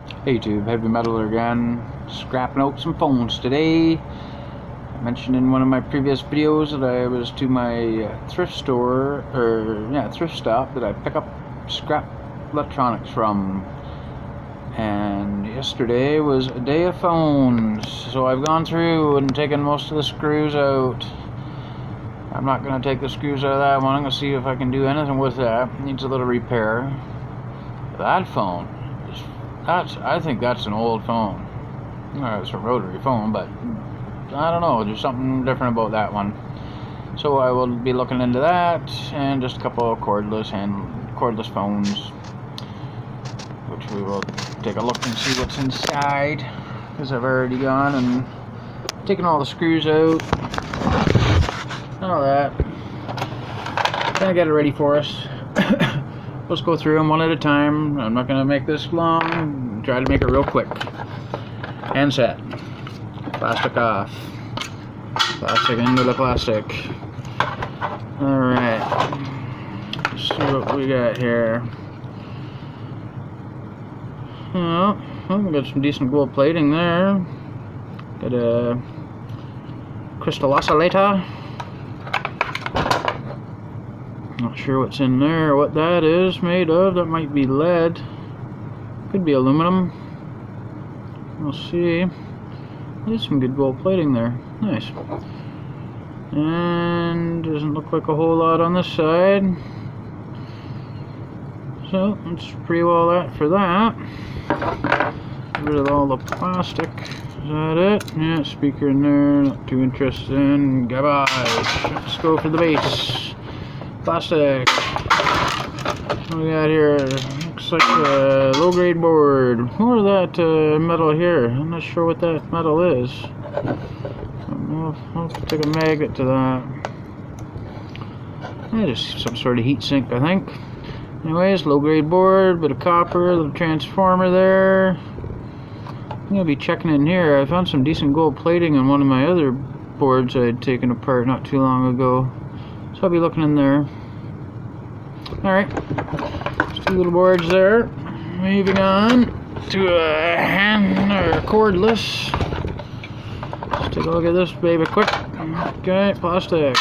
Hey YouTube, Heavy Metaler again, scrapping out some phones today. I mentioned in one of my previous videos that I was to my thrift store, thrift stop that I pick up scrap electronics from. And yesterday was a day of phones, so I've gone through and taken most of the screws out. I'm not going to take the screws out of that one. I'm going to see if I can do anything with that. It needs a little repair. That phone is... I think that's an old phone. It's a rotary phone, but I don't know. There's something different about that one. So I will be looking into that, and just a couple of cordless phones, which we will take a look and see what's inside. Because I've already gone and taken all the screws out, and all that. Gonna get it ready for us. Let's go through them one at a time. I'm not going to make this long. Try to make it real quick. And set. Plastic off. Plastic into the plastic. Alright. Let's see what we got here. Well, we got some decent gold plating there. Got a crystal oscillator. Not sure what's in there or what that is made of. That might be lead. Could be aluminum. We'll see. There's some good gold plating there. Nice. And doesn't look like a whole lot on this side. So that's pretty well that for that. Get rid of all the plastic. Is that it? Yeah, speaker in there. Not too interested in. Garbage. Let's go for the base. Plastic. What do we got here? Looks like a low-grade board. More of that metal here. I'm not sure what that metal is. I'll take a magnet to that. Just some sort of heat sink, I think. Anyways, low-grade board, bit of copper, little transformer there. I'm gonna be checking in here. I found some decent gold plating on one of my other boards I had taken apart not too long ago. So I'll be looking in there. Alright, there's two little boards there. Moving on to a hand or cordless. Let's take a look at this baby quick. Okay, plastic.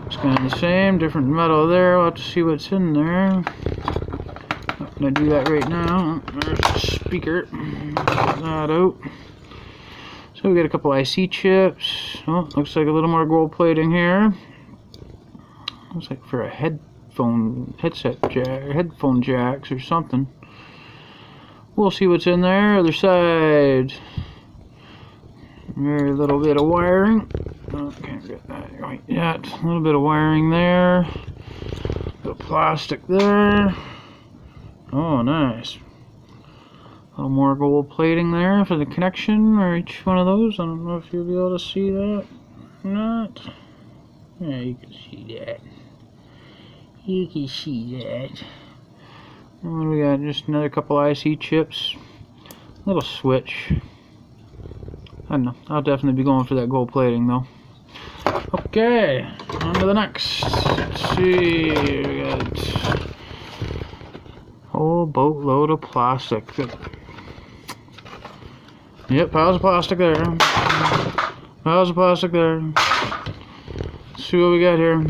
It's kind of the same, different metal there. We'll have to see what's in there. Not gonna do that right now. There's the speaker. Get that out. So we got a couple IC chips. Oh, looks like a little more gold plating here. Looks like for a headphone jacks or something. We'll see what's in there. Other side. Very little bit of wiring. Oh, can't get that right yet. A little bit of wiring there. Bit of plastic there. Oh, nice. A little more gold plating there for the connection or each one of those. I don't know if you'll be able to see that or not. Yeah, you can see that. You can see that. And what do we got? Just another couple IC chips. Little switch. I don't know. I'll definitely be going for that gold plating though. Okay, on to the next. Let's see. We got a whole boatload of plastic. Yep, piles of plastic there. Piles of plastic there. Let's see what we got here.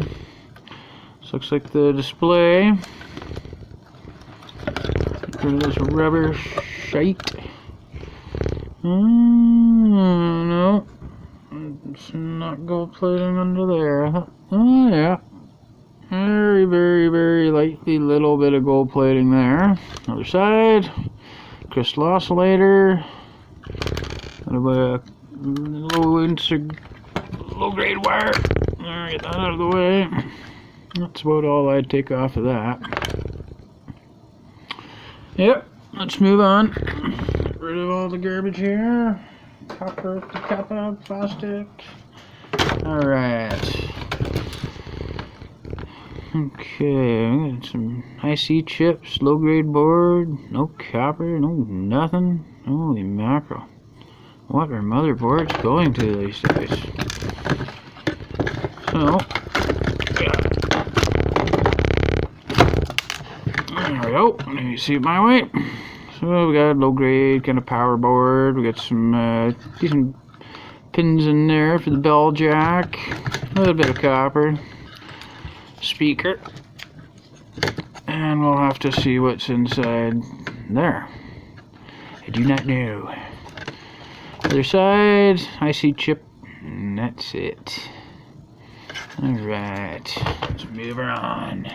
This looks like the display. Get rid of this rubber shite. No. It's not gold plating under there. Oh yeah. Very, very, very lightly little bit of gold plating there. Other side. Crystal oscillator. Low grade wire. There, get that out of the way. That's about all I'd take off of that. Yep, let's move on. Get rid of all the garbage here. Copper, plastic. Alright. Okay, we got some IC chips, low grade board, no copper, no nothing. Holy mackerel. What are motherboards going to these days? So, there we go. Let me see my way. So Well, we got low grade kind of power board. We got some decent pins in there for the bell jack. A little bit of copper. Speaker. And we'll have to see what's inside there. I do not know. Other side, IC chip, and that's it. Alright, let's move her on.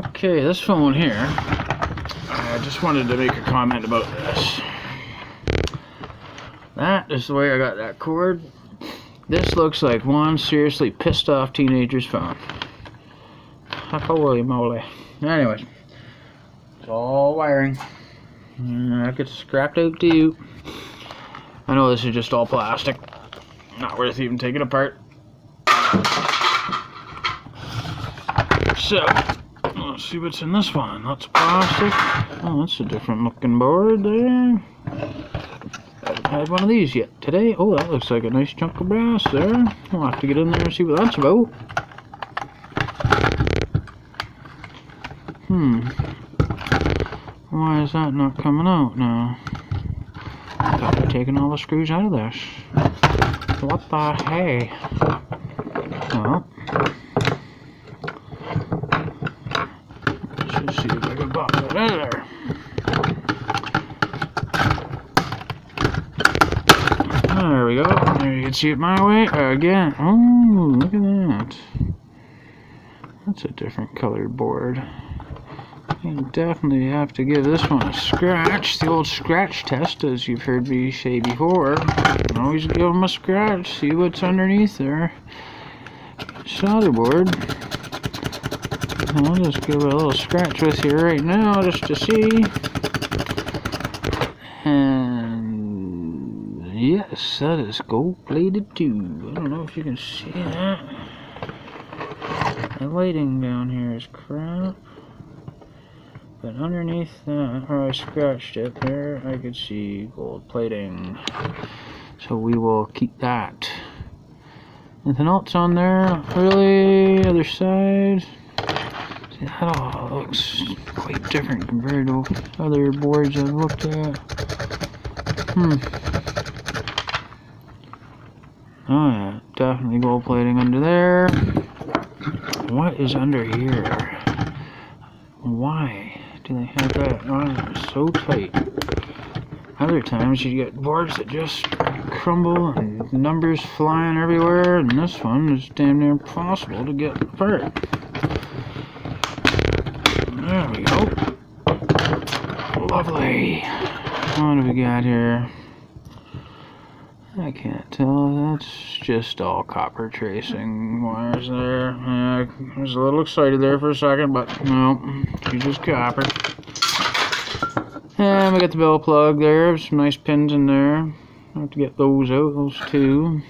Okay, this phone here, I just wanted to make a comment about this. That is the way I got that cord. This looks like one seriously pissed off teenager's phone. Holy moly. Anyways, it's all wiring. That gets scrapped out too. I know this is just all plastic. Not worth even taking apart. So, let's see what's in this one. Lots of plastic. Oh, that's a different looking board there. Haven't had one of these yet today. Oh, that looks like a nice chunk of brass there. We'll have to get in there and see what that's about. Why is that not coming out now? I thought they're taking all the screws out of this. What the hey? Well, let's just see if I can pop that out of there. There we go. There you can see it my way again. Oh, look at that. That's a different colored board. You definitely have to give this one a scratch. The old scratch test, as you've heard me say before. Always give them a scratch. See what's underneath there. Solder board. I'll just give it a little scratch with you right now, just to see. And yes, that is gold-plated too. I don't know if you can see that. The lighting down here is crap. But underneath that, where I scratched it, there I could see gold plating. So we will keep that. Anything else on there? Really? Other side? See, that all looks quite different compared to other boards I've looked at. Oh yeah, definitely gold plating under there. What is under here? Why do they have that on so tight? Other times you get boards that just crumble and numbers flying everywhere, and this one is damn near impossible to get apart. There we go. Lovely. What do we got here? I can't tell. That's just all copper tracing wires there. I was a little excited there for a second, but no, it's just copper. And we got the bell plug there. Some nice pins in there. I have to get those out, those two.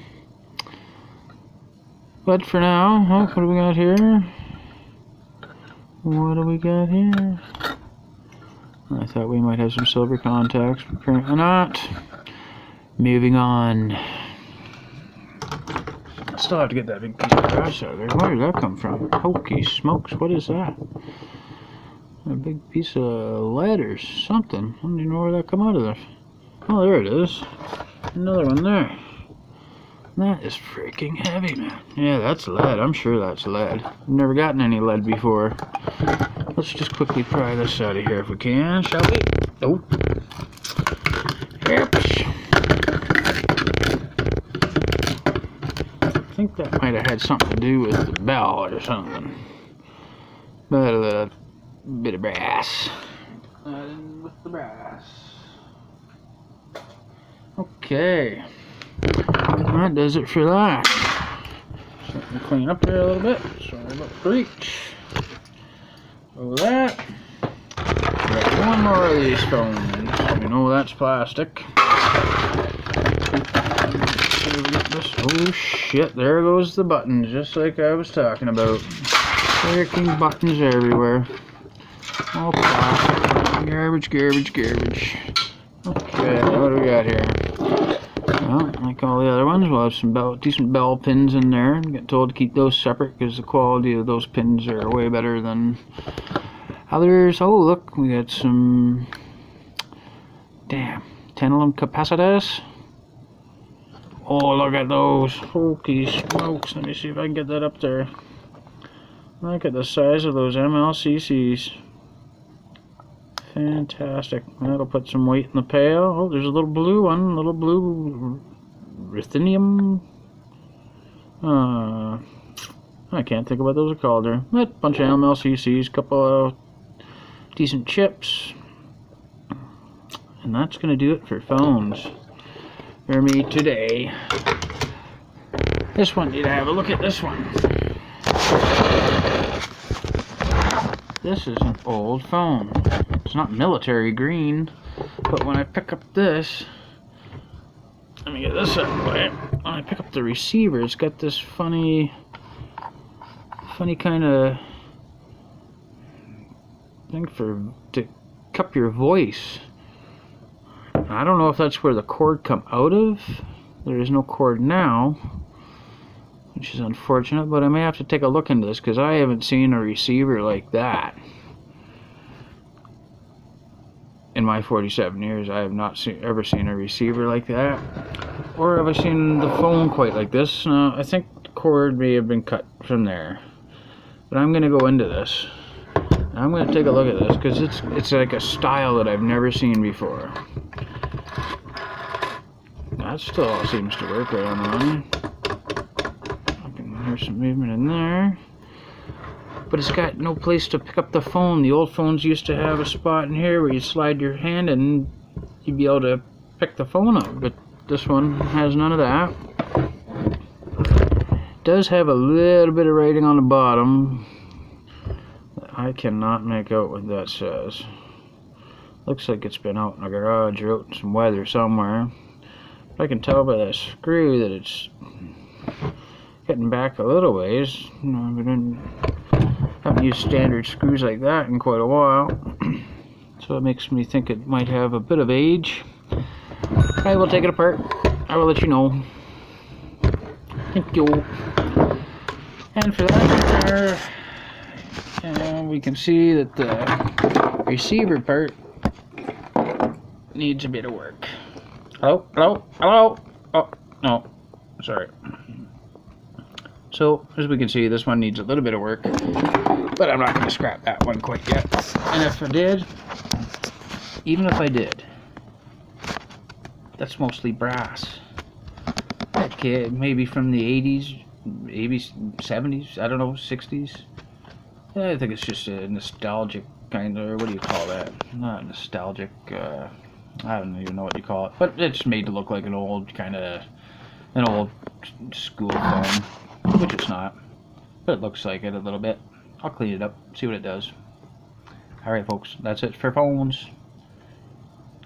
But for now, oh, what do we got here? What do we got here? I thought we might have some silver contacts, but apparently not. Moving on. I still have to get that big piece of brass out of there. Where did that come from? Hokey smokes, what is that? A big piece of lead or something. I don't even know where that come out of there. Oh, there it is. Another one there. That is freaking heavy, man. Yeah, that's lead. I'm sure that's lead. I've never gotten any lead before. Let's just quickly pry this out of here if we can, shall we? Oh. Yep. I think that might have had something to do with the bell or something. But a bit of brass. With the brass. Okay. That does it for that. Starting to clean up there a little bit. Sorry about the reach. So that. Got one more of these phones. You know that's plastic. Oh shit, there goes the buttons, just like I was talking about. Freaking buttons everywhere. All plastic. Garbage, garbage, garbage. Okay, what do we got here? Well, like all the other ones, we'll have some decent bell pins in there. I'm getting told to keep those separate because the quality of those pins are way better than others. Oh, look, we got some, damn, tantalum capacitors. Oh, look at those. Holy smokes. Let me see if I can get that up there. Look at the size of those MLCCs. Fantastic. That'll put some weight in the pail. Oh, there's a little blue one. Little blue ruthenium. I can't think of what those are called there. A bunch of MLCCs, couple of decent chips. And that's going to do it for phones for me today. This one, need to have a look at this one. This is an old phone. It's not military green, but when I pick up this, let me get this out of the way. When I pick up the receiver, it's got this funny kind of thing to cup your voice. I don't know if that's where the cord come out of. There is no cord now, which is unfortunate, but I may have to take a look into this because I haven't seen a receiver like that. In my 47 years, I have not ever seen a receiver like that. Or have I seen the phone quite like this? No, I think the cord may have been cut from there. But I'm going to go into this. I'm going to take a look at this because it's like a style that I've never seen before. That still all seems to work right on the money. I can hear some movement in there. But it's got no place to pick up the phone. The old phones used to have a spot in here where you slide your hand and you'd be able to pick the phone up. But this one has none of that. It does have a little bit of writing on the bottom. I cannot make out what that says. Looks like it's been out in a garage or out in some weather somewhere. I can tell by that screw that it's getting back a little ways. I haven't used standard screws like that in quite a while, so it makes me think it might have a bit of age. I will take it apart. I will let you know. Thank you. And for that, we can see that the receiver part needs a bit of work. Hello? Hello? Hello? Oh, no. Sorry. So, as we can see, this one needs a little bit of work, but I'm not going to scrap that one quite yet. And if I did, even if I did, that's mostly brass. Okay, maybe from the 80s, maybe 70s, I don't know, 60s. I think it's just a nostalgic kind of, what do you call that? Not nostalgic, I don't even know what you call it, but it's made to look like an old kind of, an old school phone. Which it's not, but it looks like it a little bit. I'll clean it up, see what it does. Alright folks, that's it for phones.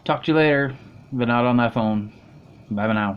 Talk to you later, but not on that phone. Bye for now.